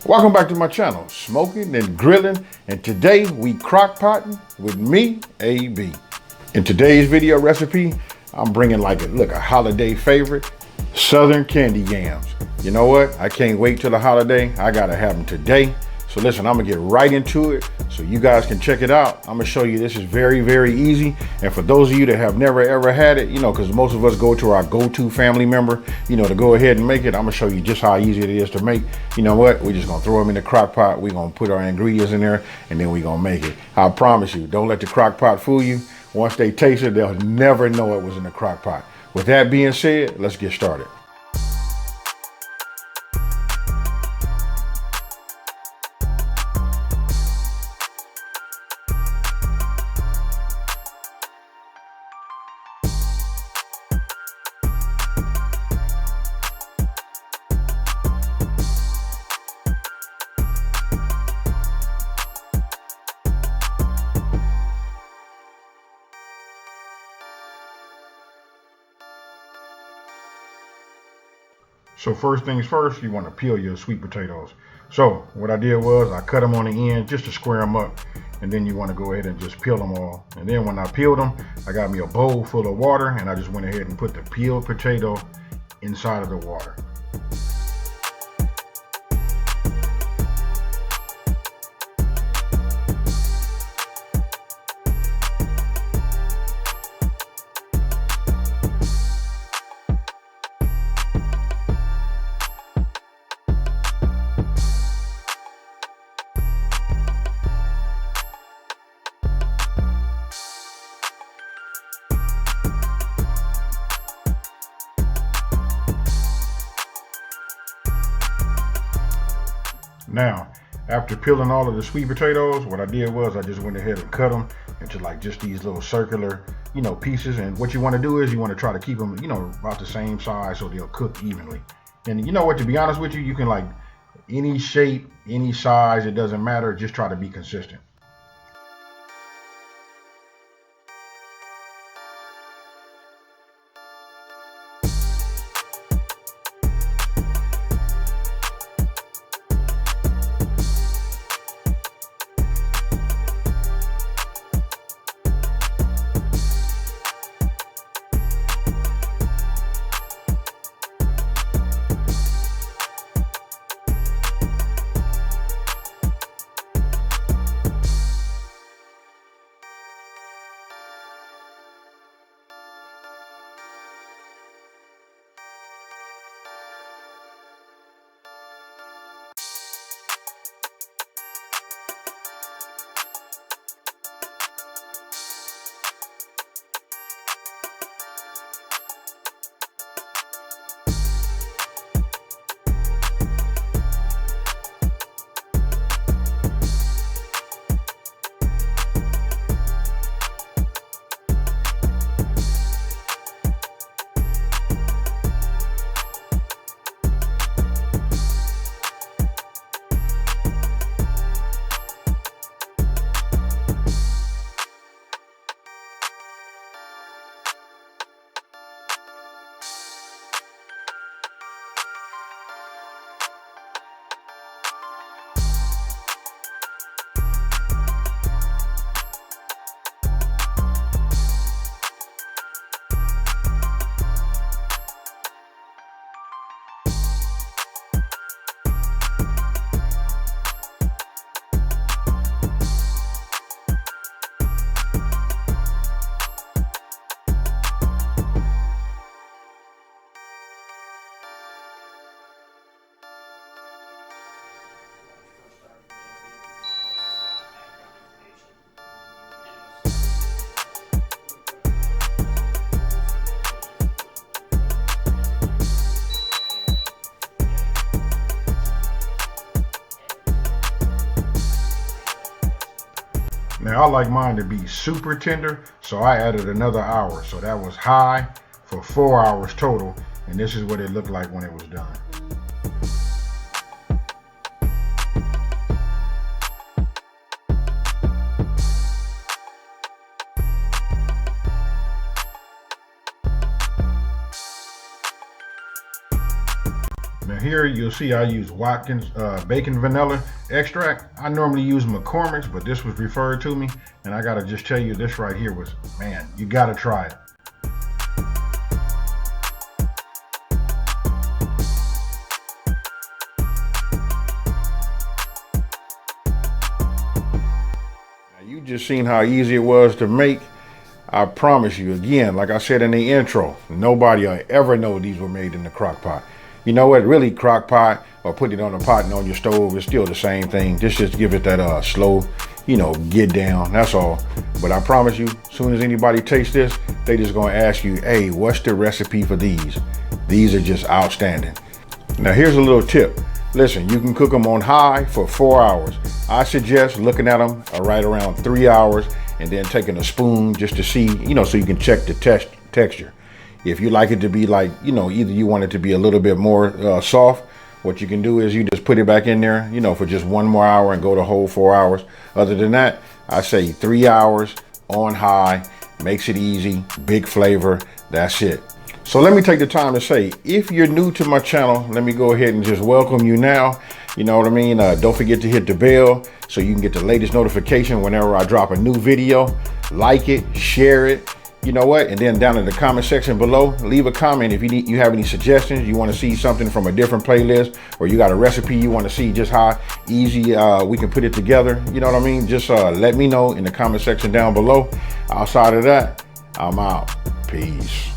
Welcome back to my channel, Smoking and Grilling, and today we crock potting with me, AB. In today's video recipe, I'm bringing like a holiday favorite, Southern Candied Yams. You know what? I can't wait till the holiday. I gotta have them today. So listen, I'm gonna get right into it so you guys can check it out. I'm gonna show you this is very, very easy. And for those of you that have never ever had it, because most of us go to our go-to family member, to go ahead and make it. I'm gonna show you just how easy it is to make. You know what? We're just gonna throw them in the crock pot. We're gonna put our ingredients in there and then we're gonna make it. I promise you, don't let the crock pot fool you. Once they taste it, they'll never know it was in the crock pot. With that being said, let's get started. So first things first, you want to peel your sweet potatoes. So what I did was I cut them on the end just to square them up, and then you want to go ahead and just peel them all. And then when I peeled them, I got me a bowl full of water, and I just went ahead and put the peeled potato inside of the water. Now, after peeling all of the sweet potatoes, what I did was I just went ahead and cut them into like just these little circular, pieces. And what you want to do is you want to try to keep them, about the same size so they'll cook evenly. And you know what, to be honest with you, you can like any shape, any size, it doesn't matter. Just try to be consistent. Now I like mine to be super tender, so I added another hour. So that was high for 4 hours total, and this is what it looked like when it was done. Now here you'll see I use Watkins bacon vanilla extract. I normally use McCormick's, but this was referred to me, and I gotta just tell you, this right here was, man, you gotta try it. Now you just seen how easy it was to make. I promise you, again, like I said in the intro, nobody will ever know these were made in the crock pot. You know what, really, crock pot or put it on a pot and on your stove is still the same thing. Just give it that slow, get down, that's all. But I promise you, as soon as anybody tastes this, they just gonna ask you, hey, what's the recipe for these? These are just outstanding. Now here's a little tip. Listen, you can cook them on high for 4 hours. I suggest looking at them right around 3 hours and then taking a spoon just to see, so you can check the texture. If you like it to be like, either you want it to be a little bit more soft, what you can do is you just put it back in there, for just 1 more hour and go the whole 4 hours. Other than that, I say 3 hours on high, makes it easy, big flavor, that's it. So let me take the time to say, if you're new to my channel, let me go ahead and just welcome you now. You know what I mean? Don't forget to hit the bell so you can get the latest notification whenever I drop a new video. Like it, share it, you know what? And then down in the comment section below, leave a comment if you have any suggestions. You want to see something from a different playlist, or you got a recipe you want to see just how easy we can put it together. You know what I mean? Just let me know in the comment section down below. Outside of that, I'm out. Peace.